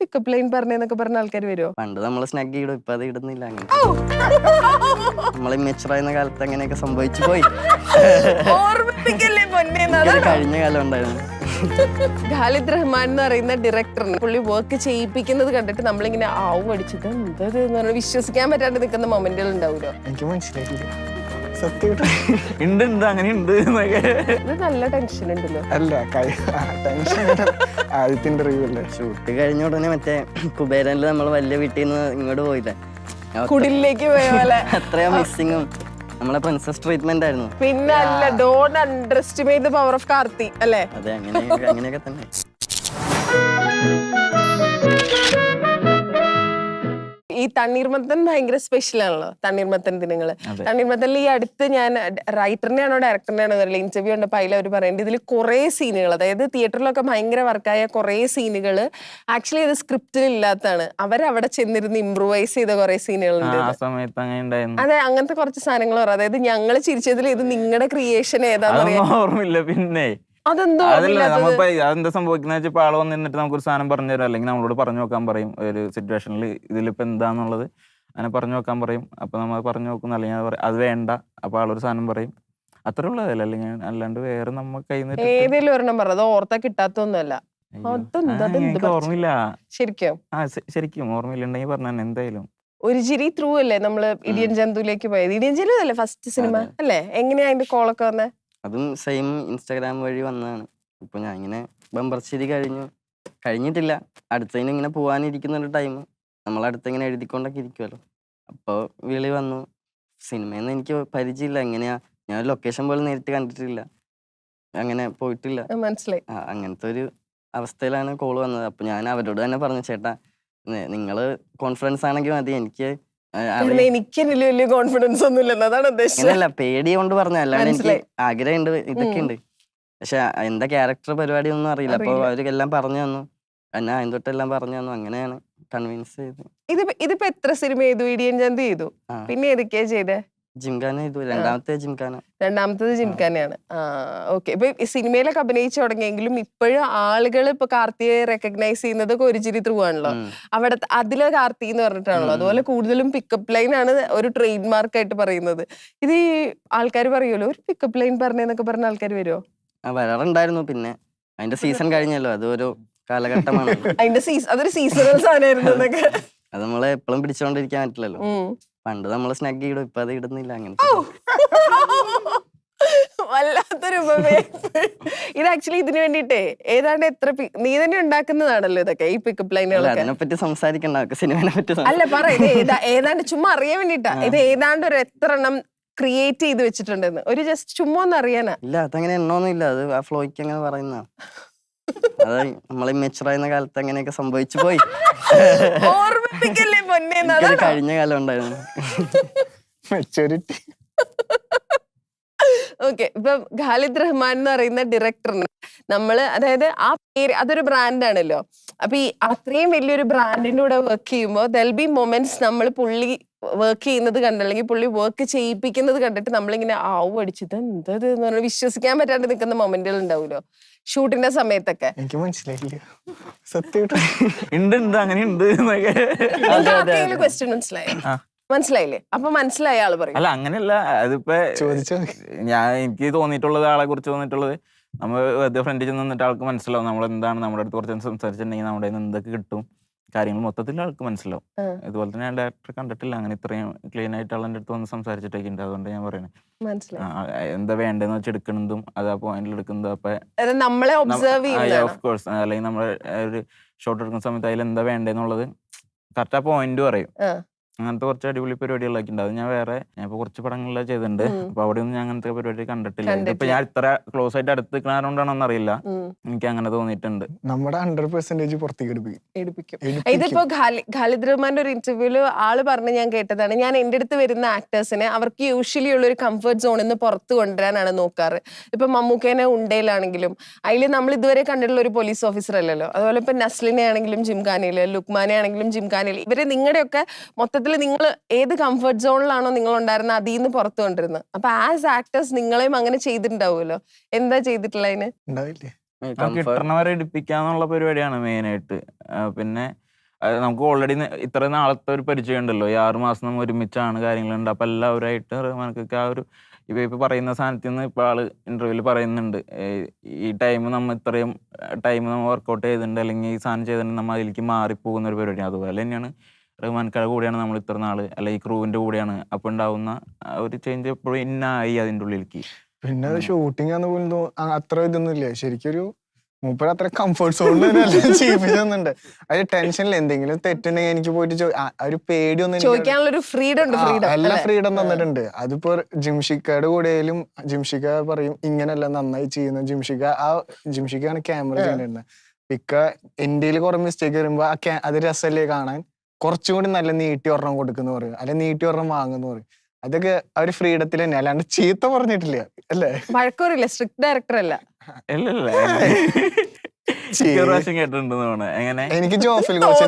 Pickup line പറഞ്ഞെന്നൊക്കെ പറഞ്ഞ ആൾക്കാർ വരുമോ? പണ്ട് നമ്മള് സ്നഗ് ഇടും, ഇപ്പൊ അത് ഇടുന്നില്ല. അങ്ങനെ നമ്മള് മെച്ചുറായിരുന്ന കാലത്ത് അങ്ങനെയൊക്കെ സംഭവിച്ചു പോയി. ഓർമ്മിപ്പിക്കല്ലേ പൊന്നെ. കഴിഞ്ഞ കാലം ഉണ്ടായിരുന്നു. ഖാലിദ് റഹ്മാൻ എന്ന് പറയുന്ന ഡയറക്ടറിന് പുള്ളി വർക്ക് ചെയ്യിപ്പിക്കുന്നത് കണ്ടിട്ട് നമ്മളിങ്ങനെ ആവും അടിച്ചത് എന്തത് എന്ന് പറഞ്ഞാൽ വിശ്വസിക്കാൻ പറ്റാണ്ട് നിൽക്കുന്ന മൊമെന്റുകൾ ഉണ്ടാവുമല്ലോ. എനിക്ക് മനസ്സിലായില്ല സത്യമായിട്ട്. ഉണ്ട് അങ്ങനെ ഉണ്ട്. ഇത് നല്ല ടെൻഷൻ ഉണ്ടല്ലോ. അല്ല ടെൻഷൻ ആദ്യത്തെ ഇന്റർവ്യൂ അല്ലേ. ഷൂട്ട് കഴിഞ്ഞ ഉടനെ മറ്റേ കുബേരനില് നമ്മൾ വലിയ വീട്ടിൽ നിന്ന് ഇങ്ങോട്ട് പോയില്ലേ, കുടിലേക്ക് പോയ പോലെ അത്രയാ മിസ്സിങ്ങും. നമ്മളെ പ്രിൻസസ് ട്രീറ്റ്മെന്റ് ആയിരുന്നു. പിന്നെ അല്ല, don't underestimate the power of Karthi അല്ലേ? അതെ, അങ്ങനെയൊക്കെ തന്നെ. ഈ തണ്ണീർമത്തൻ ഭയങ്കര സ്പെഷ്യൽ ആണല്ലോ, തണ്ണീർമത്തൻ ദിനങ്ങള്. തണ്ണീർമത്തനിൽ ഈ അടുത്ത് ഞാൻ റൈറ്ററിന്റെ ആണോ ഡയറക്ടറിന്റെ ആണോ അറിയില്ല, ഇന്റർവ്യൂ ഉണ്ടപ്പോൾ അതിൽ അവർ പറയുന്നത് ഇതിൽ കുറെ സീനുകൾ, അതായത് തിയേറ്ററിലൊക്കെ ഭയങ്കര വർക്കായ കുറെ സീനുകൾ ആക്ച്വലി ഇത് സ്ക്രിപ്റ്റിൽ ഇല്ലാത്തതാണ്. അവരവിടെ ചെന്നിരുന്ന് ഇംപ്രൂവൈസ് ചെയ്ത കുറെ സീനുകളുണ്ട്. അതെ, അങ്ങനത്തെ കുറച്ച് സാധനങ്ങൾ പറയാം. അതായത് ഞങ്ങൾ ചിരിച്ചതിൽ ഇത് നിങ്ങളുടെ ക്രിയേഷൻ ഏതാണെന്ന് ഓർമ്മയില്ല. പിന്നെ അതെന്താ അതെന്താ സംഭവിക്കുന്ന വെച്ചാൽ ആള് വന്നിട്ട് നമുക്കൊരു സാധനം പറഞ്ഞു തരും, അല്ലെങ്കിൽ നമ്മളോട് പറഞ്ഞു നോക്കാൻ പറയും. ഒരു സിറ്റുവേഷനിൽ ഇതിലിപ്പോ എന്താന്നുള്ളത് അങ്ങനെ പറഞ്ഞു നോക്കാൻ പറയും. അപ്പൊ നമ്മൾ പറഞ്ഞു നോക്കുന്ന, അല്ലെങ്കിൽ അത് വേണ്ട, അപ്പൊ ആളൊരു സാധനം പറയും. അത്രേ ഉള്ളതല്ല, അല്ലെങ്കിൽ അല്ലാണ്ട് വേറെ നമ്മ കയ്യിൽ ഏതെങ്കിലും ഒരെണ്ണം പറഞ്ഞത് ഓർത്താ കിട്ടാത്തൊന്നുമല്ല. ഓർമ്മയില്ല. ശരിക്കും ശരിക്കും ഓർമ്മയിലുണ്ടെങ്കിൽ പറഞ്ഞ എന്തായാലും. ഒരു ചിരി ത്രൂ അല്ലേ നമ്മള് ഇടിയൻ ജന്തുവിലേക്ക് പോയത്? ഇടിയൻ ജന്തു അല്ലേ ഫസ്റ്റ് സിനിമ അല്ലേ? എങ്ങനെയാ അതിന്റെ കോളൊക്കെ വന്നേ? അതും സെയിം ഇൻസ്റ്റാഗ്രാം വഴി വന്നതാണ്. ഇപ്പൊ ഞാൻ ഇങ്ങനെ ബമ്പർശ്ശേരി കഴിഞ്ഞിട്ടില്ല, അടുത്തതിന് ഇങ്ങനെ പോവാനിരിക്കുന്ന ഒരു ടൈം നമ്മളടുത്ത് ഇങ്ങനെ എഴുതിക്കൊണ്ടൊക്കെ ഇരിക്കുമല്ലോ. അപ്പോൾ വിളി വന്നു. സിനിമയെന്ന് എനിക്ക് പരിചയമില്ല, എങ്ങനെയാ, ഞാൻ ലൊക്കേഷൻ പോലും നേരിട്ട് കണ്ടിട്ടില്ല, അങ്ങനെ പോയിട്ടില്ല. മനസ്സിലായി. അങ്ങനത്തെ ഒരു അവസ്ഥയിലാണ് കോള് വന്നത്. അപ്പൊ ഞാൻ അവരോട് തന്നെ പറഞ്ഞു, ചേട്ടാ നിങ്ങള് കോൺഫിഡൻസ് ആണെങ്കിൽ മതി, എനിക്ക് വലിയ കോൺഫിഡൻസ് ഒന്നും ഇല്ലെന്ന്, അതാണ് അങ്ങനെയല്ല, പേടി കൊണ്ട് പറഞ്ഞ, അല്ലാണ്ട് എനിക്ക് ആഗ്രഹമുണ്ട്, ഇതൊക്കെ ഉണ്ട്, പക്ഷെ എന്താ ക്യാരക്ടർ പരിപാടി ഒന്നും അറിയില്ല. അപ്പൊ അവരെല്ലാം പറഞ്ഞു തന്നു, എന്നാ അതിന്തൊട്ടെല്ലാം പറഞ്ഞു തന്നു, അങ്ങനെയാണ് കൺവിൻസ് ചെയ്ത്. ഇതിപ്പോ എത്ര സിനിമ ചെയ്തു? ഇടിയൻ ജന്തു ചെയ്തു, പിന്നെ ഏതൊക്കെയാ ചെയ്തേ? ജിംഖാന ചെയ്തു, രണ്ടാമത്തേത് ജിംഖാനയാണ്. ഓക്കെ. ഇപ്പൊ സിനിമയിലൊക്കെ അഭിനയിച്ചു തുടങ്ങിയെങ്കിലും ഇപ്പോഴും ആളുകൾ ഇപ്പൊ കാർത്തിയെ റെക്കഗ്നൈസ് ചെയ്യുന്നതൊക്കെ ഒരു ചിരി ത്രൂ ആണല്ലോ. അവിടെ അതിലെ കാർത്തി എന്ന് പറഞ്ഞിട്ടാണല്ലോ. അതുപോലെ കൂടുതലും പിക്കപ്പ് ലൈൻ ആണ് ഒരു ട്രേഡ് മാർക്ക് ആയിട്ട് പറയുന്നത്. ഇത് ഈ ആൾക്കാർ പറയുമല്ലോ, ഒരു പിക്കപ്പ് ലൈൻ പറഞ്ഞെന്നൊക്കെ പറഞ്ഞ ആൾക്കാർ വരുമോ? വരാറുണ്ടായിരുന്നു. പിന്നെ അതിന്റെ സീസൺ കഴിഞ്ഞല്ലോ, അത് ഒരു കാലഘട്ടമാണ്. അതൊരു സീസണൽ സാധനമായിരുന്നു എന്നൊക്കെ. അത് നമ്മളെ എപ്പോഴും പിടിച്ചോണ്ടിരിക്കാൻ പറ്റില്ലല്ലോ. പണ്ട് നമ്മള് സ്നഗ് ഇടും, ഇപ്പൊ അത് ഇടുന്നില്ല. അങ്ങനെ വല്ലാത്തൊരു ഇത് ആക്ച്വലി ഇതിനു വേണ്ടിട്ടേ ഏതാണ്ട് നീ തന്നെ ഉണ്ടാക്കുന്നതാണല്ലോ ഇതൊക്കെ, ഈ പിക്കപ്പ് ലൈനുകൾ. അതിനെപ്പറ്റി സംസാരിക്കണ്ട, സിനിമയെ പറ്റി അല്ല പറ. ഇത് ഏതാണ്ട് ചുമ്മാ അറിയാൻ വേണ്ടിട്ടാ, ഇത് ഏതാണ്ട് ഒരു എത്ര എണ്ണം ക്രിയേറ്റ് ചെയ്ത് വെച്ചിട്ടുണ്ടെന്ന് ഒരു ജസ്റ്റ് ചുമ്മാ ഒന്ന് അറിയാനാ. ഇല്ല, അതങ്ങനെ എണ്ണൊന്നും ഇല്ല, അത് ആ ഫ്ലോയ്ക്ക് അങ്ങനെ പറയുന്ന. അത് നമ്മള് മെച്ചുറായിരുന്ന കാലത്ത് അങ്ങനെയൊക്കെ സംഭവിച്ചു പോയി. ഓർമ്മിപ്പിക്കല്ലേ പൊന്നെ. കഴിഞ്ഞ കാലം ഉണ്ടായിരുന്നു. മെച്ചൂരിറ്റി. ഓക്കെ. ഇപ്പൊ ഖാലിദ് റഹ്മാൻ എന്ന് പറയുന്ന ഡയറക്ടറിന് നമ്മള്, അതായത് ആ പേര് അതൊരു ബ്രാൻഡാണല്ലോ. അപ്പൊ ഈ അത്രയും വലിയൊരു ബ്രാൻഡിന്റെ കൂടെ വർക്ക് ചെയ്യുമ്പോൾ ദെൽ ബി മൊമെന്റ്സ് നമ്മൾ പുള്ളി വർക്ക് ചെയ്യുന്നത് കണ്ടല്ലെങ്കിൽ പുള്ളി വർക്ക് ചെയ്യിപ്പിക്കുന്നത് കണ്ടിട്ട് നമ്മളിങ്ങനെ ആവും അടിച്ചത് എന്തത് എന്ന് പറഞ്ഞാൽ വിശ്വസിക്കാൻ പറ്റാണ്ട് നിൽക്കുന്ന മൊമെന്റുകൾ ഉണ്ടാവുമല്ലോ ഷൂട്ടിന്റെ സമയത്തൊക്കെ. എനിക്ക് മനസ്സിലായില്ല സത്യമായിട്ട്. ഉണ്ട് അങ്ങനെ ഉണ്ട്. ക്വസ്റ്റ്യൻ മനസ്സിലായില്ലേ? അപ്പൊ മനസ്സിലായ ആള് പറയും. അല്ല അങ്ങനെയല്ല, അതിപ്പോ എനിക്ക് തോന്നിയിട്ടുള്ളത്, ആളെ കുറിച്ച് തോന്നിയിട്ടുള്ളത്, നമ്മൾ വെറുതെ ഫ്രണ്ടിൽ ചെന്ന് നിന്നിട്ട് ആൾക്ക് മനസ്സിലാവും നമ്മൾ എന്താണ്, നമ്മുടെ അടുത്ത് കുറച്ച് സംസാരിച്ചിട്ടുണ്ടെങ്കിൽ നമ്മുടെ എന്തൊക്കെ കിട്ടും, കാര്യങ്ങൾ മൊത്തത്തിൽ ആൾക്ക് മനസ്സിലാവും. ഇതുപോലെ തന്നെ ഞാൻ ഡയറക്ടർ കണ്ടിട്ടില്ല അങ്ങനെ ഇത്രയും ക്ലീൻ ആയിട്ട് ആളെൻ്റെ അടുത്ത് വന്ന് സംസാരിച്ചിട്ടൊക്കെ ഉണ്ട്. അതുകൊണ്ട് ഞാൻ പറയുന്നത് എന്താ വേണ്ടതെന്ന് വെച്ച് എടുക്കുന്നതും അത് ആ പോയിന്റിൽ എടുക്കുന്നതും അപ്പൊ ഓഫ് കോഴ്സ്, അല്ലെങ്കിൽ നമ്മൾ ഒരു ഷോട്ട് എടുക്കുന്ന സമയത്ത് അതിൽ എന്താ വേണ്ടതെന്നുള്ളത് കറക്റ്റ് ആ പോയിന്റ് പറയും. അങ്ങനത്തെ കുറച്ച് അടിപൊളി പരിപാടികളൊക്കെ ഉണ്ട്. അത് ഞാൻ ഇപ്പൊ കുറച്ച് പടങ്ങളിലൊക്കെ ചെയ്തിട്ടുണ്ട്. അപ്പൊ അവിടെ ഒന്നും ഞാൻ അങ്ങനത്തെ പരിപാടി കണ്ടിട്ടില്ല. ഇപ്പൊ ഞാൻ ഇത്ര ക്ലോസ് ആയിട്ട് അടുത്ത് നിൽക്കണോണ്ടാണോന്ന് അറിയില്ല, എനിക്ക് അങ്ങനെ തോന്നിയിട്ടുണ്ട്. നമ്മുടെ 100% പുറത്തേക്ക് എടുപ്പിക്കും. ഇതിപ്പോ ഖാലിദ് റഹ്മാന്റെ ഒരു ഇന്റർവ്യൂല് ആള് പറഞ്ഞ് ഞാൻ കേട്ടതാണ്, ഞാൻ എന്റെ അടുത്ത് വരുന്ന ആക്ടേഴ്സിനെ അവർക്ക് യൂഷ്വലി ഉള്ള ഒരു കംഫർട്ട് സോണിൽ നിന്ന് പുറത്ത് കൊണ്ടുവരാനാണ് നോക്കാറ്. ഇപ്പൊ മമ്മൂക്കേനെ ഉണ്ടയിലാണെങ്കിലും അതിൽ നമ്മൾ ഇതുവരെ കണ്ടിട്ടുള്ള ഒരു പോലീസ് ഓഫീസർ അല്ലല്ലോ. അതുപോലെ ഇപ്പൊ നസ്ലിനെ ആണെങ്കിലും ജിംഖാനയില്, ലുക്മാനെ ആണെങ്കിലും ജിംഖാനയില്, ഇവരെ നിങ്ങളുടെയൊക്കെ മൊത്തത്തിൽ നിങ്ങൾ ഏത് കംഫർട്ട് സോണിലാണോ നിങ്ങൾ ഉണ്ടായിരുന്നത് അതിൽ നിന്ന് പുറത്തു കൊണ്ടിരുന്നത്. അപ്പൊ ആസ് ആക്ടേഴ്സ് നിങ്ങളെയും അങ്ങനെ ചെയ്തിട്ടുണ്ടാവുമല്ലോ, എന്താ ചെയ്തിട്ടുള്ള അതിന്? കിട്ടണവരെ എടുപ്പിക്കാന്നുള്ള പരിപാടിയാണ് മെയിൻ ആയിട്ട്. പിന്നെ നമുക്ക് ഓൾറെഡി ഇത്ര നാളത്തെ ഒരു പരിചയം ഉണ്ടല്ലോ. ഈ 6 മാസം നമ്മൾ ഒരുമിച്ചാണ് കാര്യങ്ങളുണ്ട്. അപ്പം എല്ലാവരുമായിട്ട് റഹ്മാൻക്ക് ആ ഒരു ഇപ്പൊ പറയുന്ന സാധനത്തിൽ നിന്ന് ഇപ്പോൾ ആള് ഇന്റർവ്യൂവിൽ പറയുന്നുണ്ട്, ഈ ടൈം നമ്മൾ ഇത്രയും ടൈം നമ്മൾ വർക്കൗട്ട് ചെയ്തിട്ടുണ്ട്, അല്ലെങ്കിൽ ഈ സാധനം ചെയ്തിട്ടുണ്ട്, നമ്മൾ അതിലേക്ക് മാറിപ്പോകുന്ന ഒരു പരിപാടിയാണ്. അതുപോലെ തന്നെയാണ് റഹ്മാൻക്കാരുടെ കൂടെയാണ് നമ്മൾ ഇത്ര നാള്, അല്ലെങ്കിൽ ഈ ക്രൂവിന്റെ കൂടെയാണ്. അപ്പൊ ഉണ്ടാവുന്ന ഒരു ചേഞ്ച് എപ്പോഴും ഇന്നായി അതിൻ്റെ ഉള്ളിലേക്ക്. പിന്നെ അത് ഷൂട്ടിംഗ് ആണെന്ന് പോലും അത്ര ഇതൊന്നും ഇല്ല. ശരിക്കൊരു മൂപ്പര് അത്ര കംഫർട്ട് സോണിൽ ചെയ്യിപ്പിക്കുന്നുണ്ട്. അത് ടെൻഷനിൽ എന്തെങ്കിലും തെറ്റുണ്ടെങ്കിൽ എനിക്ക് പോയിട്ട് ഒരു പേടിയൊന്നും ചോദിക്കാനുള്ള ഒരു ഫ്രീഡം ഉണ്ട്. എല്ലാ ഫ്രീഡം തന്നിട്ടുണ്ട്. അതിപ്പോ ജിംഷിക്കയുടെ കൂടെയാലും ജിംഷിക്ക പറയും ഇങ്ങനെയല്ല നന്നായി ചെയ്യുന്ന. ജിംഷിക്കാണ് ക്യാമറ ചെയ്തിരുന്നത്. പിക്ക എന്റെയിൽ കുറെ മിസ്റ്റേക്ക് വരുമ്പോ അത് രസമല്ലേ കാണാൻ, കുറച്ചും കൂടി നല്ല നീട്ടി ഒരെണ്ണം കൊടുക്കുന്ന പറയും, അല്ലെ നീട്ടി ഒരെണ്ണം വാങ്ങുന്ന പറയും. അതൊക്കെ ആ ഒരു ഫ്രീഡത്തിൽ തന്നെ, അല്ലാണ്ട് ചീത്ത പറഞ്ഞിട്ടില്ല അല്ലേ. വഴക്കൂറില്ല, സ്ട്രിക്ട് ഡയറക്ടർ അല്ല. എങ്ങനെ എനിക്ക് ജോഫിൽ കോച്ച്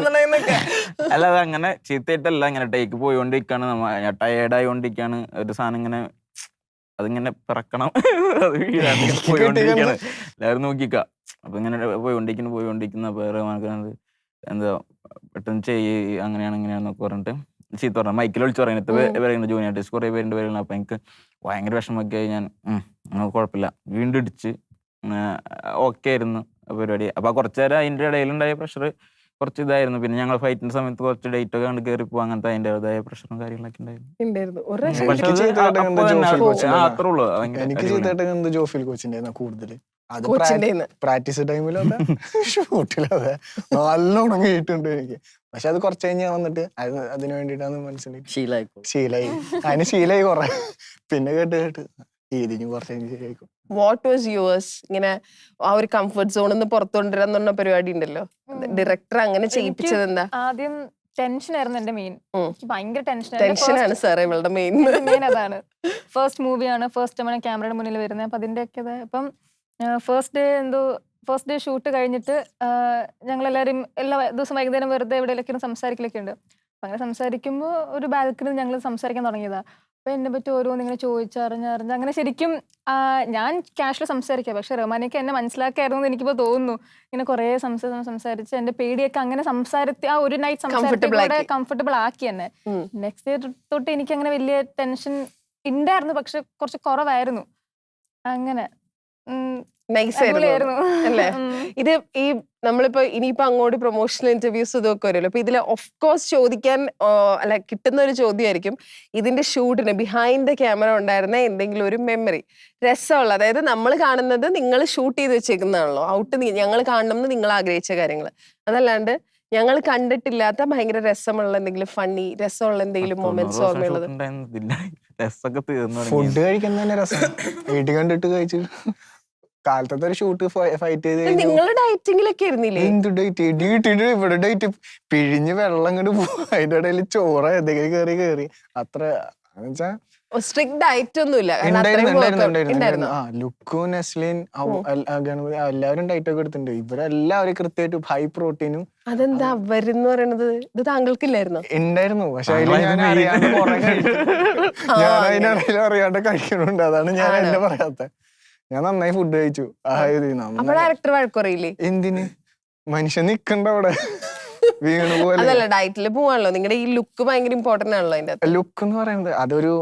അല്ല, അത് അങ്ങനെ ചീത്തയായിട്ടല്ല, ഇങ്ങനെ ടേക്ക് പോയിക്കൊണ്ടിരിക്കാണ്, ഞാൻ ടയേർഡ് ആയിക്കൊണ്ടിരിക്കാണ്, ഒരു സാധനം ഇങ്ങനെ അതിങ്ങനെ പിറക്കണം, അത് പോയിക്കൊണ്ടിരിക്കാണ്, എല്ലാവരും നോക്കിക്ക. അപ്പൊ ഇങ്ങനെ പോയിക്കൊണ്ടിരിക്കുന്ന റഹ്മാൻക്ക് എന്താ പെട്ടെന്ന് ചെയ്യ്, അങ്ങനെയാണ് ഇങ്ങനെയാണെന്നൊക്കെ പറഞ്ഞിട്ട് ചീത്ത പറഞ്ഞു. മൈക്കിൽ വിളിച്ച് പറയുന്നത് പറയുന്നത് ജൂനിയർ ആർട്ടിസ്റ്റ് കുറെ പേരുടെ പേരുണ്ട്. അപ്പൊ എനിക്ക് ഭയങ്കര വിഷമമൊക്കെ ആയി. ഞാൻ കുഴപ്പമില്ല വീണ്ടും ഇടിച്ച് ഓക്കെ ആയിരുന്നു പരിപാടി. അപ്പൊ കുറച്ചു നേരം അതിന്റെ ഇടയിലുണ്ടായ പ്രഷർ കുറച്ച് ഇതായിരുന്നു. പിന്നെ ഞങ്ങൾ ഫൈറ്റിന്റെ സമയത്ത് കുറച്ച് ഡേറ്റ് ഒക്കെ കണ്ട് കയറി പോകും, അങ്ങനത്തെ അതിൻ്റെതായ പ്രഷറും കാര്യങ്ങളൊക്കെ ഉണ്ടായിരുന്നു. അത്രേ ഉള്ളൂ. എനിക്ക് ചെയ്തിട്ട് ജോഫിൽ കോച്ചിന്റെ കൂടുതൽ അത് പ്രാക്ടീസ് ടൈമിലല്ല ഷൂട്ടിലതെ നല്ലോണം കേട്ടിട്ടുണ്ട് എനിക്ക്. പക്ഷെ അത് കുറച്ച് കഴിഞ്ഞാൽ വന്നിട്ട് അതിന് വേണ്ടിട്ടാന്ന് മനസ്സിലായി, ശീലായി അതിന് ശീലായി കുറെ. പിന്നെ കേട്ട് ഇതിന് കുറച്ച് കഴിഞ്ഞ് ശരിയായിരിക്കും. What was yours? ഇങ്ങനെ ആ ഒരു കംഫർട്ട് സോണിൽ പുറത്തു കൊണ്ടുവരാന്ന് പറഞ്ഞ പരിപാടി ഉണ്ടല്ലോ, ഡയറക്ടർ അങ്ങനെ ചെയ്യിപ്പിച്ചത് എന്താ? ആദ്യം ടെൻഷൻ ആയിരുന്നു എന്റെ മെയിൻ. ഭയങ്കര ടെൻഷനാണ് സാർ ഇവളുടെ മെയിൻ. അതാണ്. ഫസ്റ്റ് മൂവിയാണ്, ഫസ്റ്റ് ടൈമാണ് ക്യാമറയുടെ മുന്നിൽ വരുന്നത്. അപ്പൊ അതിന്റെ ഒക്കെ അപ്പം ഫസ്റ്റ് ഡേ ഷൂട്ട് കഴിഞ്ഞിട്ട് ഞങ്ങളെല്ലാവരും എല്ലാ ദിവസം വൈകുന്നേരം വെറുതെ എവിടെയൊക്കെ സംസാരിക്കലൊക്കെ ഉണ്ട്. അപ്പൊ അങ്ങനെ സംസാരിക്കുമ്പോൾ ഒരു ബാൽക്കണി ഞങ്ങൾ സംസാരിക്കാൻ തുടങ്ങിയതാ. അപ്പൊ എന്നെ പറ്റി ഓരോന്ന് ഇങ്ങനെ ചോദിച്ചറിഞ്ഞ് അങ്ങനെ ശരിക്കും ഞാൻ ക്യാഷ്വൽ സംസാരിക്കാം, പക്ഷെ റഹ്മാനൊക്കെ എന്നെ മനസ്സിലാക്കായിരുന്നു എന്ന് എനിക്കിപ്പോ തോന്നുന്നു. ഇങ്ങനെ കുറെ സംസാരിച്ച് എന്റെ പേടിയൊക്കെ അങ്ങനെ സംസാരത്തി ആ ഒരു നൈറ്റ് സംസാരത്തിലൂടെ കംഫർട്ടബിൾ ആക്കി എന്നെ. നെക്സ്റ്റ് ഡേ തൊട്ട് എനിക്ക് അങ്ങനെ വലിയ ടെൻഷൻ ഉണ്ടായിരുന്നു, പക്ഷെ കുറച്ച് കുറവായിരുന്നു. അങ്ങനെ അല്ലേ? ഇത് ഈ നമ്മളിപ്പോ ഇനിയിപ്പോ അങ്ങോട്ട് പ്രൊമോഷണൽ ഇന്റർവ്യൂസ് ഇതൊക്കെ വരുമല്ലോ. അപ്പൊ ഇതിൽ ഓഫ് കോഴ്സ് ചോദിക്കാൻ അല്ല കിട്ടുന്ന ഒരു ചോദ്യമായിരിക്കും, ഇതിന്റെ ഷൂട്ടിന് ബിഹൈൻഡ് ദ ക്യാമറ ഉണ്ടായിരുന്ന എന്തെങ്കിലും ഒരു മെമ്മറി രസമുള്ള, അതായത് നമ്മൾ കാണുന്നത് നിങ്ങൾ ഷൂട്ട് ചെയ്ത് വെച്ചേക്കുന്നതാണല്ലോ, ഔട്ട് ഞങ്ങൾ കാണണമെന്ന് നിങ്ങൾ ആഗ്രഹിച്ച കാര്യങ്ങൾ, അതല്ലാണ്ട് ഞങ്ങൾ കണ്ടിട്ടില്ലാത്ത ഭയങ്കര രസമുള്ള എന്തെങ്കിലും ഫണ്ണി രസമുള്ള എന്തെങ്കിലും മൊമെന്റ്സ് ഓർമ്മയുള്ളത്? ഫുഡ് കഴിക്കുന്ന തന്നെ രസം. വീട്ടിൽ കണ്ടിട്ട് കഴിച്ചു കാലത്തെ ഒരു ഷൂട്ട് ഫൈറ്റ് ചെയ്ത് നിങ്ങൾ ഡയറ്റിങ്ങിലൊക്കെ ഇരുന്നില്ലേ? എന്ത് ഡേറ്റ് ഇടിയിട്ടിട്ട് ഇവിടെ ഡേറ്റ് പിഴിഞ്ഞ് വെള്ളം അങ്ങോട്ട് പോകും. അതിന്റെ ഇടയിൽ ചോറ എന്തെങ്കിലും കയറി അത്ര സ്ട്രിക്ട് ഡയറ്റ് ഒന്നുമില്ല. ലുക്കും നെസ്ലിൻ എല്ലാവരും ഡയറ്റ് ഒക്കെ എടുത്തിട്ടുണ്ട്. ഇവരെല്ലാവരും കൃത്യമായിട്ട് ഹൈ പ്രോട്ടീനും. അതെന്താ അവരെന്ന് പറയണത്? ഇത് താങ്കൾക്കില്ലായിരുന്നു? ഉണ്ടായിരുന്നു, പക്ഷെ അതിൽ ഞാൻ അറിയാണ്ട് കുറെ അറിയാണ്ട് കഴിക്കണുണ്ട്. അതാണ് ഞാൻ എന്നെ പറയാത്ത. ഞാൻ നന്നായി ഫുഡ് കഴിച്ചു. ഡയറക്ടർ വഴക്കുറയില്ലേ? എന്തിന്? മനുഷ്യൻ നിക്കണ്ട അവിടെ വീണു പോലെ. അതല്ല, ഡയറ്റില് പോവാണല്ലോ, നിങ്ങളുടെ ഈ ലുക്ക് ഭയങ്കര ഇമ്പോർട്ടന്റ് ആണല്ലോ. അതിന്റെ ലുക്ക് എന്ന് പറയുന്നത് അതൊരു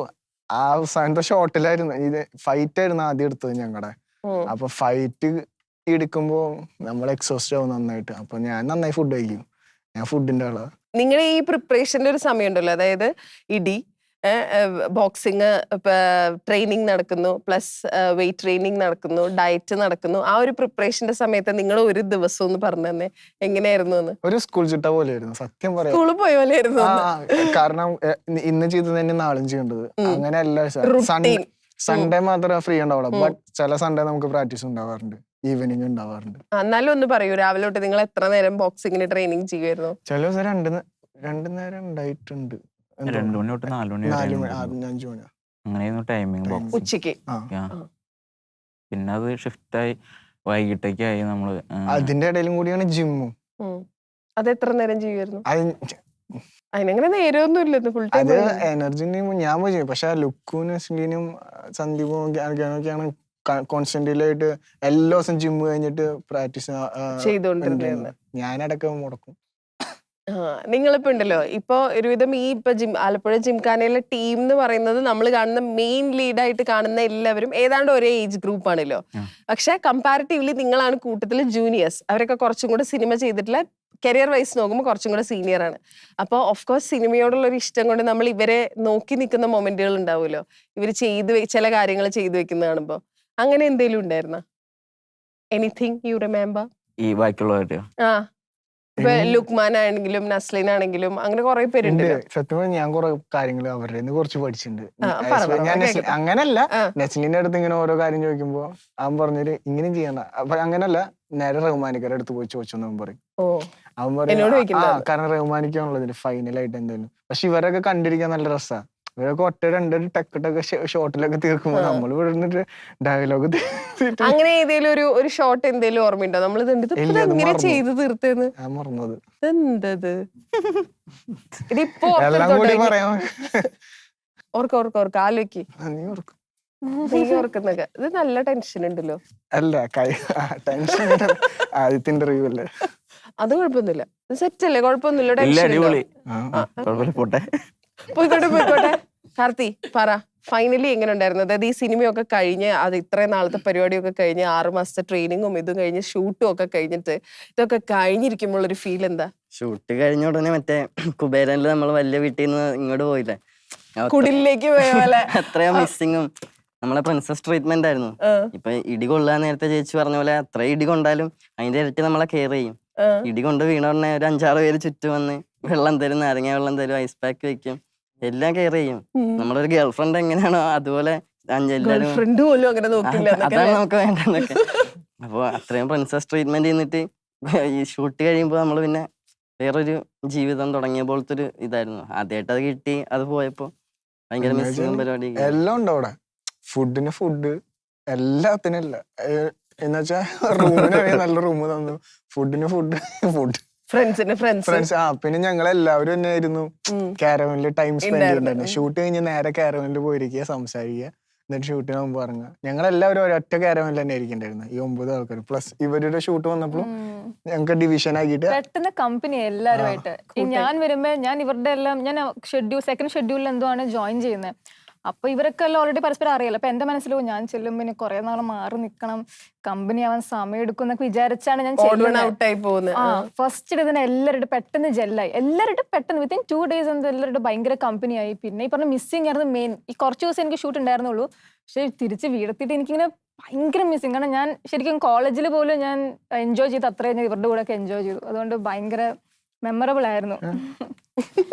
അവസാനത്തെ ഷോട്ടിലായിരുന്നു. ഇത് ഫൈറ്റ് ആയിരുന്നു ആദ്യം എടുത്തത് ഞങ്ങളുടെ. അപ്പൊ ഫൈറ്റ് എടുക്കുമ്പോ നമ്മൾ എക്സോസ്റ്റ് ആവും നന്നായിട്ട്. അപ്പൊ ഞാൻ നന്നായി ഫുഡ് കഴിക്കും. ഞാൻ ഫുഡിന്റെ ആളാ. നിങ്ങളുടെ ഈ പ്രിപ്പറേഷന്റെ ഒരു സമയം ഉണ്ടല്ലോ, അതായത് ഇടി, ബോക്സിങ് ട്രെയിനിങ് നടക്കുന്നു, പ്ലസ് വെയിറ്റ് ട്രെയിനിങ് നടക്കുന്നു, ഡയറ്റ് നടക്കുന്നു. ആ ഒരു പ്രിപ്പറേഷന്റെ സമയത്ത് നിങ്ങൾ ഒരു ദിവസം ഒന്ന് പറഞ്ഞു തന്നെ എങ്ങനെയായിരുന്നു എന്ന്? ഒരു സ്കൂൾ ചിട്ട പോലെയായിരുന്നു സത്യം പറയാം. സ്കൂളിൽ പോയ പോലെയായിരുന്നു. കാരണം ഇന്ന് ചെയ്തത് തന്നെ നാളും ചെയ്യേണ്ടത് അങ്ങനെയല്ല. സൺഡേ മാത്രമേ ഫ്രീ ഉണ്ടാവുള്ളൂ. ബട്ട് ചില സൺഡേ നമുക്ക് പ്രാക്ടീസ് ഉണ്ടാവാറുണ്ട്, ഈവനിങ് ഉണ്ടാവാറുണ്ട്. എന്നാലും ഒന്ന് പറയൂ, രാവിലെ തൊട്ട് നിങ്ങൾ എത്ര നേരം ബോക്സിങ്ങിന് ട്രെയിനിങ് ചെയ്യുമായിരുന്നു? ചില ദിവസം രണ്ടു നേരം ഉണ്ടായിട്ടുണ്ട്. 2 മണി തൊട്ട് 4 മണി 5 മണി അങ്ങനെയായിരുന്നു ടൈമിങ് ഉച്ചക്ക്. പിന്നെ അത് ഷിഫ്റ്റായി വൈകിട്ടേക്കായി നമ്മള്. അതിന്റെ ഇടയിലും കൂടിയാണ് ജിമ്മും. അത് എത്ര നേരം ചെയ്യുമായിരുന്നു? അതിനങ്ങനെ നേരമൊന്നും ഇല്ല, ഫുൾ ടൈം. അത് എനർജി ഞാൻ പോയി ചെയ്യും. പക്ഷെ ലുക്കും നെസ്ലിനും സന്ദീപും ഒക്കെയാണ് കോൺസ്റ്റന്റിലായിട്ട് എല്ലാ ദിവസം ജിമ്മ് കഴിഞ്ഞിട്ട് പ്രാക്ടീസ് ചെയ്തോണ്ടിരുന്നത്. ഞാനടക്കം മുടക്കും. നിങ്ങളിപ്പോ ഉണ്ടല്ലോ ഇപ്പൊ ഒരുവിധം ഈ ഇപ്പൊ ആലപ്പുഴ ജിംഖാനയിലെ ടീം എന്ന് പറയുന്നത് നമ്മൾ കാണുന്ന മെയിൻ ലീഡായിട്ട് കാണുന്ന എല്ലാവരും ഏതാണ്ട് ഒരേ ഏജ് ഗ്രൂപ്പ് ആണല്ലോ. പക്ഷെ കമ്പാരിറ്റീവ്ലി നിങ്ങളാണ് കൂട്ടത്തിൽ ജൂനിയേഴ്സ്. അവരൊക്കെ കുറച്ചും കൂടെ സിനിമ ചെയ്തിട്ടുള്ള കരിയർ വൈസ് നോക്കുമ്പോൾ കുറച്ചും കൂടെ സീനിയർ ആണ്. അപ്പോൾ ഓഫ് കോഴ്സ് സിനിമയോടുള്ള ഒരു ഇഷ്ടം കൊണ്ട് നമ്മൾ ഇവരെ നോക്കി നിൽക്കുന്ന മൊമെന്റുകൾ ഉണ്ടാവുമല്ലോ, ഇവര് ചില കാര്യങ്ങൾ ചെയ്തു വെക്കുന്ന കാണുമ്പോ. അങ്ങനെ എന്തെങ്കിലും ഉണ്ടായിരുന്ന എനിത്തിങ് യു റിമെമ്പർ? ഈ ബാക്കിയുള്ളവരുടെ ആ ഇപ്പൊ ലുക്മാൻ ആണെങ്കിലും നസ്ലിൻ ആണെങ്കിലും അങ്ങനെ കുറെ പേരുണ്ട്. സത്യം പറഞ്ഞാൽ ഞാൻ കുറെ കാര്യങ്ങൾ അവരുടെ നിന്ന് കുറച്ച് പഠിച്ചിട്ടുണ്ട്. പറ, ഞാൻ കേക്കട്ടെ. അങ്ങനല്ല, ആ. നസ്ലിന്റെ അടുത്ത് ഇങ്ങനെ ഓരോ കാര്യം ചോദിക്കുമ്പോ അവൻ പറഞ്ഞൊരു ഇങ്ങനെയും ചെയ്യണ്ട. അപ്പൊ അങ്ങനല്ല, നേരെ റഹ്മാനിക്കാരുടെ അടുത്ത് പോയി ചോദിച്ചോന്ന് പറയും. ഓ അവൻ എന്നോട് പറയും ചോദിക്കുന്നത്. കാരണം റഹ്മാനിക്കാണുള്ളത് ഇതിന് ഫൈനലായിട്ട് എന്തായാലും. പക്ഷെ ഇവരൊക്കെ കണ്ടിരിക്കാൻ നല്ല രസാ. ഇവരൊക്കെ ഒറ്റ രണ്ടൊരു ടക്കൊക്കെ ഷോട്ടിലൊക്കെ തീർക്കുമ്പോ നമ്മൾ ഇവിടെ ഇരുന്നിട്ട് ഡയലോഗ് അങ്ങനെ ഏതെങ്കിലും ഒരു ഷോട്ട് എന്തെങ്കിലും ഓർമ്മയുണ്ടോ? നമ്മൾ ഇല്ല, അത് എങ്ങനെ മറന്നു. ചെയ്ത് തീർത്തേന്ന്? ഞാൻ മറന്നത്. എന്തത് ഇതിപ്പോ എല്ലാം കൂടി പറയാൻ ഓർക്ക ആലോചിക്ക്. നീ ഓർക്കും. നീ ഓർക്കുന്നൊക്കെ ഇത് നല്ല ടെൻഷൻ ഉണ്ടല്ലോ. അല്ല ടെൻഷൻ ആദ്യത്തെ ഇന്റർവ്യൂ അല്ലേ. അത് കുഴപ്പമൊന്നുമില്ല, സെറ്റ് അല്ലേ, കുഴപ്പമൊന്നുമില്ല. ഇല്ല, ടെൻഷൻ അടിപൊളി. ആ. കുഴപ്പമില്ല, പോട്ടെ. പോയിക്കോട്ടെ. കാർത്തി പറ, ഫൈനലി എങ്ങനെ ഉണ്ടായിരുന്നു? അതായത് ഈ സിനിമയൊക്കെ കഴിഞ്ഞ് അത് ഇത്രയും നാളത്തെ പരിപാടിയൊക്കെ കഴിഞ്ഞ് 6 മാസത്തെ ട്രെയിനിങ്ങും ഇതും കഴിഞ്ഞ് ഷൂട്ടും ഒക്കെ കഴിഞ്ഞിട്ട് ഇതൊക്കെ കഴിഞ്ഞിരിക്കുമ്പോൾ ഒരു ഫീൽ എന്താ? ഷൂട്ട് കഴിഞ്ഞ ഉടനെ മറ്റേ കുബേരനില് നമ്മൾ വലിയ വീട്ടിൽ നിന്ന് ഇങ്ങോട്ട് പോയില്ലേ, കുടിലേക്ക് പോയ പോലെ. അത്രയോ മിസ്സിങ്ങും. നമ്മളെ പ്രിൻസസ് ട്രീറ്റ്മെന്റ് ആയിരുന്നു. ഇപ്പൊ ഇടി കൊള്ളാൻ നേരത്തെ ചേച്ചി പറഞ്ഞ പോലെ അത്ര ഇടി കൊണ്ടാലും അതിന്റെ ഇരട്ടി നമ്മളെ കെയർ ചെയ്യും. ഇടി കൊണ്ട് വീണ ഉടനെ ഒരു 5-6 പേര് ചുറ്റും വന്ന് വെള്ളം തരും, നാരങ്ങ വെള്ളം തരും, ഐസ് പാക്ക് വെക്കും, എല്ലാം കെയർ ചെയ്യും. നമ്മളൊരു ഗേൾ ഫ്രണ്ട് എങ്ങനെയാണോ അതുപോലെ എല്ലാരും ഫ്രണ്ട് പോലും അങ്ങനെ നോക്കില്ല. അതാണ് നമുക്ക് വേണ്ടതൊക്കെ. അപ്പൊ അത്രയും പ്രിൻസസ് ട്രീറ്റ്മെന്റ് ചെയ്തിട്ട് ഈ ഷൂട്ട് കഴിയുമ്പോ നമ്മള് പിന്നെ വേറൊരു ജീവിതം തുടങ്ങിയ പോലത്തെ ഒരു ഇതായിരുന്നു. ആദ്യമായിട്ട് അത് കിട്ടി, അത് പോയപ്പോ ഭയങ്കര മിസ്സിങ്ങും പരിപാടി. എല്ലാം ഉണ്ട് അവിടെ. ഫുഡിന് ഫുഡ്, എല്ലാത്തിനും ഇല്ല എന്നുവെച്ചാ റൂമിനാണെങ്കിൽ നല്ല റൂം തന്നു, ഫുഡിന് ഫുഡ് ഫ്രണ്ട്സിന് ഫ്രണ്ട്സ്. പിന്നെ ഞങ്ങൾ എല്ലാവരും തന്നെ ആയിരുന്നു കാരവനിൽ ടൈം സ്പെൻഡ് ചെയ്യുന്നുണ്ടായിരുന്നു. ഷൂട്ട് കഴിഞ്ഞ് നേരെ കാരവനിൽ പോയിരിക്കുക, സംസാരിക്കുക, എന്നിട്ട് ഷൂട്ടിന് മുമ്പ് ഇറങ്ങുക. ഞങ്ങളെല്ലാവരും ഒരൊറ്റ കാരവനിൽ തന്നെ ആയിരിക്കണ്ടായിരുന്നു, ഈ 9 ആൾക്കാർ. പ്ലസ് ഇവരുടെ ഷൂട്ട് വന്നപ്പോഴും ഞങ്ങൾക്ക് ഡിവിഷൻ ആക്കിയിട്ട് പെട്ടെന്ന് കമ്പനി എല്ലാവരുമായിട്ട്. ഞാൻ വരുമ്പോ ഞാൻ ഇവരുടെ എല്ലാം ഞാൻ സെക്കൻഡ് ഷെഡ്യൂളിൽ എന്തോ ആണ് ജോയിൻ ചെയ്യുന്നത്. അപ്പൊ ഇവരൊക്കെ എല്ലാം ഓൾറെഡി പരസ്പരം അറിയാലോ. അപ്പൊ എന്റെ മനസ്സിൽ ഞാൻ ചെല്ലുമ്പോ ഇനി കുറെ നാൾ മാറി നിക്കണം, കമ്പനി ആവാൻ സമയം എടുക്കും എന്നൊക്കെ വിചാരിച്ചാണ് ഞാൻ ഫസ്റ്റ് ഇതിനെ എല്ലാവരുടെ പെട്ടെന്ന് ജെല്ലായി. എല്ലാവരുടെ പെട്ടെന്ന് വിത്തിൻ 2 days എല്ലാവരുടെ ഭയങ്കര കമ്പനിയായി. പിന്നെ ഈ പറഞ്ഞ മിസ്സിങ് ആയിരുന്നു മെയിൻ. ഈ കുറച്ച് ദിവസം എനിക്ക് ഷൂട്ട് ഉണ്ടായിരുന്നുള്ളൂ, പക്ഷെ തിരിച്ച് വീടെത്തിയിട്ട് എനിക്കിങ്ങനെ ഭയങ്കര മിസ്സിങ്. കാരണം ഞാൻ ശരിക്കും കോളേജിൽ പോലും ഞാൻ എൻജോയ് ചെയ്ത് അത്രയും ഞാൻ ഇവരുടെ കൂടെ ഒക്കെ എൻജോയ് ചെയ്തു. അതുകൊണ്ട് ഭയങ്കര മെമ്മറബിൾ ആയിരുന്നു.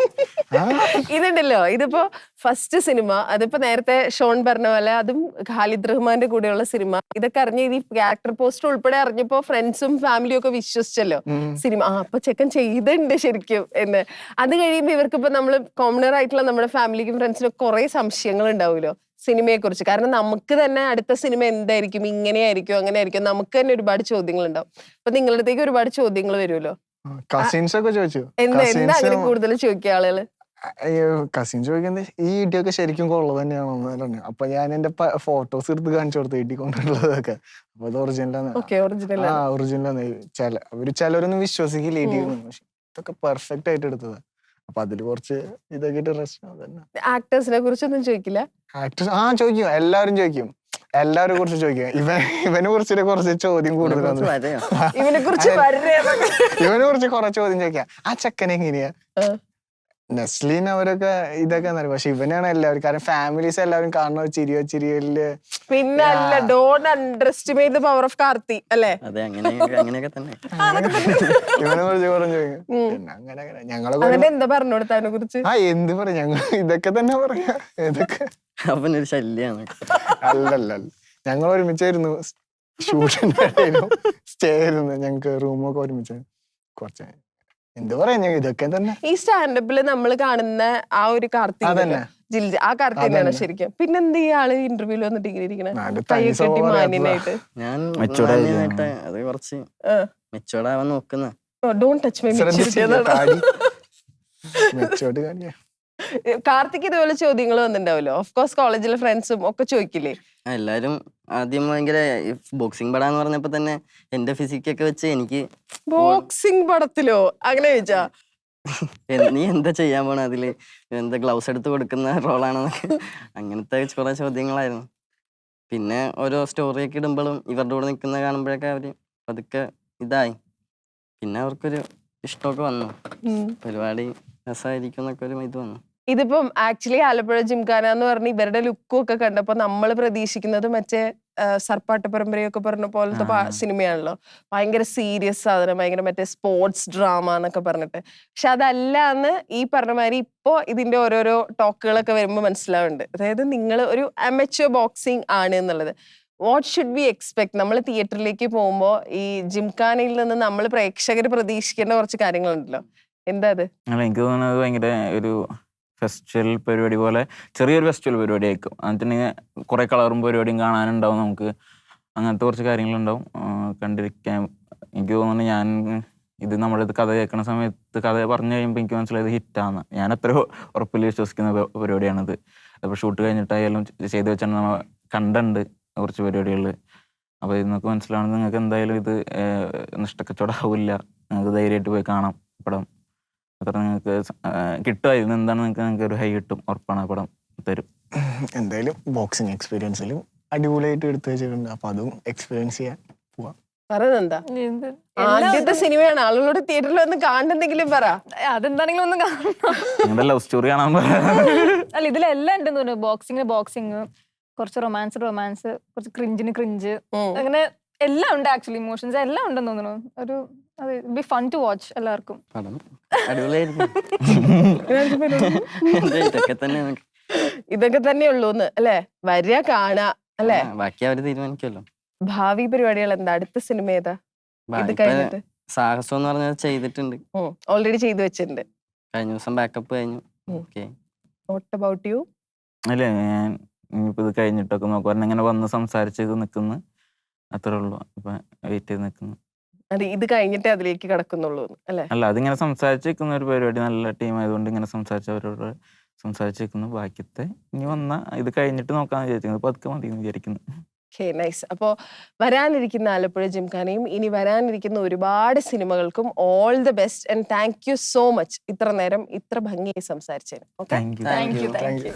ഇതുണ്ടല്ലോ, ഇതിപ്പോ ഫസ്റ്റ് സിനിമ, അതിപ്പോ നേരത്തെ ഷോൺ പറഞ്ഞ പോലെ അതും ഖാലിദ് റഹ്മാന്റെ കൂടെയുള്ള സിനിമ. ഇതൊക്കെ അറിഞ്ഞ ഈ ക്യാരക്ടർ പോസ്റ്റർ ഉൾപ്പെടെ അറിഞ്ഞപ്പോ ഫ്രണ്ട്സും ഫാമിലിയും ഒക്കെ വിശ്വസിച്ചല്ലോ സിനിമ. അപ്പൊ ചെക്കൻ ചെയ്തിട്ടുണ്ട് ശരിക്കും എന്ന്. അത് കഴിയുമ്പോ ഇവർക്കിപ്പോ നമ്മള് കോമണർ ആയിട്ടുള്ള നമ്മുടെ ഫാമിലിക്കും ഫ്രണ്ട്സിനും കുറെ സംശയങ്ങൾ ഉണ്ടാവുമല്ലോ സിനിമയെ കുറിച്ച്. കാരണം നമുക്ക് തന്നെ അടുത്ത സിനിമ എന്തായിരിക്കും, ഇങ്ങനെയായിരിക്കും, അങ്ങനെ ആയിരിക്കും, നമുക്ക് തന്നെ ഒരുപാട് ചോദ്യങ്ങൾ ഉണ്ടാവും. അപ്പൊ നിങ്ങളുടെ അടുത്തേക്ക് ഒരുപാട് ചോദ്യങ്ങൾ വരുമല്ലോ. കസിൻസ് ഒക്കെ ചോദിച്ചു. എന്താ അങ്ങനെ കൂടുതൽ ചോദിക്കുക ആളുകള്? കസിൻ ചോദിക്കുന്നത് ഈ ഇടിയൊക്കെ ശരിക്കും കൊള്ള തന്നെയാണോ. അപ്പൊ ഞാൻ എന്റെ ഫോട്ടോസ് എടുത്ത് കാണിച്ചു കൊടുത്തു ഇടി കൊണ്ടുള്ളതൊക്കെ. അപ്പൊ അത് ഒറിജിനലാണ്. ഒറിജിനലാണ്. ചിലരൊന്നും വിശ്വസിക്കില്ല ഇടി, പക്ഷെ ഇതൊക്കെ പെർഫെക്റ്റ് ആയിട്ട് എടുത്തതാ. അപ്പൊ അതില് കുറച്ച് ഇതൊക്കെ തന്നെ. ആക്ടേഴ്സിനെ കുറിച്ചൊന്നും ചോദിക്കില്ല? ആക്ടേഴ്സ് ചോദിക്കും, എല്ലാവരും ചോദിക്കും, എല്ലാവരെ കുറിച്ച് ചോദിക്കും. ഇവനെ കുറിച്ച് കുറച്ച് ചോദ്യം കൂടുതലാണ്. ഇവനെ കുറിച്ച് കുറെ ചോദ്യം ചോദിക്കാം. ആ ചെക്കൻ എങ്ങനെയാ, നസ്ലീൻ അവരൊക്കെ ഇതൊക്കെ എന്നറിയാം. പക്ഷെ ഇവനാണ് എല്ലാവരും, കാരണം ഫാമിലീസ് എല്ലാവരും കാണുന്ന ചിരിയല്. പിന്നെ അല്ല, don't underestimate the power of Karthi അല്ലേ? അതെ, അങ്ങനെയൊക്കെ തന്നെ. ഇവനെ കുറിച്ച് കുറച്ച് ചോദിക്കും. പിന്നെ അങ്ങനെ ഞങ്ങളെ എന്താ പറഞ്ഞു കൊടുത്ത അതിനെ കുറിച്ച്? എന്ത് പറയാ, ഞങ്ങൾ ഇതൊക്കെ തന്നെ പറയാ. ഇതൊക്കെ അവനൊരു ശല്യാണ്. അല്ലല്ല, ഞങ്ങൾ ഒരുമിച്ചായിരുന്നു ഷൂട്ടിന്റെ ഇടയിലും സ്റ്റേ ആയിരുന്നു. ഞങ്ങക്ക് റൂമൊക്കെ ഒരുമിച്ച്. കുറച്ച് എന്ത് പറയാ, ഇതൊക്കെ തന്നെ. ഈ സ്റ്റാൻഡപ്പില് നമ്മൾ കാണുന്ന ആ ഒരു കാർത്തി, ആ കാർത്തി തന്നെയാണ് ശരിക്കും. പിന്നെന്ത് ഈ ആള് ഇന്റർവ്യൂല് വന്നിട്ട് ഇങ്ങനെ ഇരിക്കണേ കൈയൊക്കെ മാന്യനായിട്ട്? ഞാൻ അത് കുറച്ച് മെച്ചോർഡാവാൻ നോക്കുന്ന. ഡോണ്ട് ടച്ച് മൈ മെച്ചോർഡ് കാണിയാ. കാർത്തിക് ഇതുപോലെ ചോദ്യങ്ങൾ വന്നിട്ടുണ്ടാവല്ലോ. ഓഫ് കോഴ്സ് കോളേജിലെ ഫ്രണ്ട്സും ഒക്കെ ചോദിക്കില്ലേ? എല്ലാരും ആദ്യം ഭയങ്കര ബോക്സിംഗ് പടാന്ന് പറഞ്ഞപ്പോ തന്നെ എന്റെ ഫിസിക്കൊക്കെ വെച്ച് എനിക്ക് ബോക്സിംഗ് പടത്തിലോ അങ്ങനെ ചോദിച്ചാ? നീ എന്താ ചെയ്യാൻ പോണ അതില്, എന്താ ഗ്ലൗസ് എടുത്ത് കൊടുക്കുന്ന റോളാണെന്നൊക്കെ അങ്ങനത്തെ കുറെ ചോദ്യങ്ങളായിരുന്നു. പിന്നെ ഓരോ സ്റ്റോറിയൊക്കെ ഇടുമ്പോഴും ഇവരുടെ കൂടെ നിൽക്കുന്ന കാണുമ്പോഴൊക്കെ അവര് പതുക്കെ ഇതായി. പിന്നെ അവർക്കൊരു ഇഷ്ടമൊക്കെ വന്നു, പരിപാടി രസമായിരിക്കും എന്നൊക്കെ ഒരു ഇത് വന്നു. ഇതിപ്പം ആക്ച്വലി ആലപ്പുഴ ജിംഖാന എന്ന് പറഞ്ഞ ഇവരുടെ ലുക്കും ഒക്കെ കണ്ടപ്പോ നമ്മൾ പ്രതീക്ഷിക്കുന്നത് മറ്റേ സർപ്പാട്ട പരമ്പരയൊക്കെ പറഞ്ഞ പോലത്തെ സിനിമയാണല്ലോ. ഭയങ്കര സീരിയസ് സാധനം, ഭയങ്കര മറ്റേ സ്പോർട്സ് ഡ്രാമ എന്നൊക്കെ പറഞ്ഞിട്ട്. പക്ഷെ അതല്ല എന്ന് ഈ പറഞ്ഞ മാതിരി ഇപ്പോ ഇതിന്റെ ഓരോരോ ടോക്കുകളൊക്കെ വരുമ്പോൾ മനസ്സിലാവുന്നുണ്ട്. അതായത് നിങ്ങൾ ഒരു അമച്വർ ബോക്സിംഗ് ആണ് എന്നുള്ളത്. What should be expect? നമ്മൾ തിയേറ്ററിലേക്ക് പോകുമ്പോൾ ഈ ജിംഖാനയിൽ നിന്ന് നമ്മൾ പ്രേക്ഷകർ പ്രതീക്ഷിക്കേണ്ട കുറച്ച് കാര്യങ്ങളുണ്ടല്ലോ, എന്താ അത്? എനിക്ക് തോന്നുന്നത് ഭയങ്കര ഒരു ഫെസ്റ്റിവൽ പരിപാടി പോലെ, ചെറിയൊരു ഫെസ്റ്റിവൽ പരിപാടി ആയിരിക്കും. എന്നിട്ടുണ്ടെങ്കിൽ കുറെ കളറും പരിപാടിയും കാണാനുണ്ടാവും നമുക്ക്. അങ്ങനത്തെ കുറച്ച് കാര്യങ്ങളുണ്ടാവും കണ്ടിരിക്കാൻ. എനിക്ക് തോന്നുന്നു ഞാൻ ഇത് നമ്മുടെ കഥ കേൾക്കുന്ന സമയത്ത് കഥ പറഞ്ഞു കഴിയുമ്പോൾ എനിക്ക് മനസ്സിലായത് ഹിറ്റാണ്. ഞാൻ എത്രയോ ഉറപ്പിൽ വിശ്വസിക്കുന്ന പരിപാടിയാണിത്. അപ്പോൾ ഷൂട്ട് കഴിഞ്ഞിട്ടായാലും ചെയ്ത് വെച്ചാൽ നമ്മൾ കണ്ടുണ്ട് കുറച്ച് പരിപാടികളിൽ. അപ്പോൾ ഇതിനൊക്കെ മനസ്സിലാവുന്നത് നിങ്ങൾക്ക് എന്തായാലും ഇത് നഷ്ടക്കച്ചവടമാവില്ല. നിങ്ങൾക്ക് ധൈര്യമായിട്ട് പോയി കാണാം പടം. അത്ര നിങ്ങൾക്ക് കിട്ടുമായിരുന്നു എന്താണ് നിങ്ങൾക്ക് ഒരു ഹൈ കിട്ടും, ഉറപ്പാണ്. പടം തരും. എന്തായാലും ബോക്സിംഗ് എക്സ്പീരിയൻസിലും അടിപൊളിയായിട്ട് എടുത്തു വെച്ചിട്ടുണ്ട്. അപ്പൊ അതും എക്സ്പീരിയൻസ് ചെയ്യാൻ പോവാം. പറയുന്നെന്താ? ആദ്യത്തെ സിനിമയാണ്, ആളുകളോട് തിയേറ്ററിൽ വന്ന് കാണുന്നെങ്കിലും പറ. അതെന്താണെങ്കിലും ഒന്ന് കാണണം. നിങ്ങളുടെ ലവ് സ്റ്റോറി കാണാൻ അല്ല, ഇതിലെല്ലാം ഉണ്ടെന്ന് തോന്നുന്നു. ബോക്സിങ്, കുറച്ച് റൊമാൻസ്, കുറച്ച് ക്രിഞ്ച്, അങ്ങനെ എല്ലാം ഉണ്ട്. ആക്ച്വലി ഇമോഷൻസ് എല്ലാം ഉണ്ടെന്ന് തോന്നുന്നു. ഒരു ബി ഫൺ ടു വാച്ച് എല്ലാവർക്കും. പടം അടിപൊളിയായിരിക്കും. ഇതൊക്കെ തന്നെ ഉള്ളൂന്ന് അല്ലെ? വരിക കാണാ അല്ലെ? ബാക്കി അവര് തീരുമാനിക്കുമല്ലോ. ഭാവി പരിപാടികൾ എന്താ? അടുത്ത സിനിമ ഏതാ? ഇത് കഴിഞ്ഞിട്ട് സാഹസം എന്ന് പറഞ്ഞാൽ ചെയ്തിട്ടുണ്ട്, ഓൾറെഡി ചെയ്തു വെച്ചിട്ടുണ്ട്. കഴിഞ്ഞ ദിവസം ബാക്കപ്പ് കഴിഞ്ഞു. What about you? അല്ലേ, ഞാൻ ഇനിയിപ്പോൾ ഇത് കഴിഞ്ഞിട്ടൊക്കെ നോക്കാം. ഇങ്ങനെ വന്ന് സംസാരിച്ച് നിൽക്കുന്നു, അത്രേ ഉള്ളൂ. അപ്പൊ വെയിറ്റ് ചെയ്ത് നിൽക്കുന്നു. അതെ, ഇത് കഴിഞ്ഞിട്ടേ അതിലേക്ക് കിടക്കുന്നുള്ളൂ അല്ലെ? അല്ല, അതിങ്ങനെ സംസാരിച്ച് നിൽക്കുന്ന ഒരു പരിപാടി. നല്ല ടീം ആയതുകൊണ്ട് ഇങ്ങനെ സംസാരിച്ചവരോട് സംസാരിച്ച് നിൽക്കുന്നു. ബാക്കിത്തെ ഇനി ഇത് കഴിഞ്ഞിട്ട് നോക്കാന്ന് വിചാരിക്കുന്നത്. പതുക്കെ മതി എന്ന് വിചാരിക്കുന്നു. നൈസ്. അപ്പോൾ വരാനിരിക്കുന്ന ആലപ്പുഴ ജിംഖാനയും ഇനി വരാനിരിക്കുന്ന ഒരുപാട് സിനിമകൾക്കും all the best and thank you so much ഇത്ര നേരം ഇത്ര ഭംഗിയായി സംസാരിച്ചതിന്. Thank you. Thank U.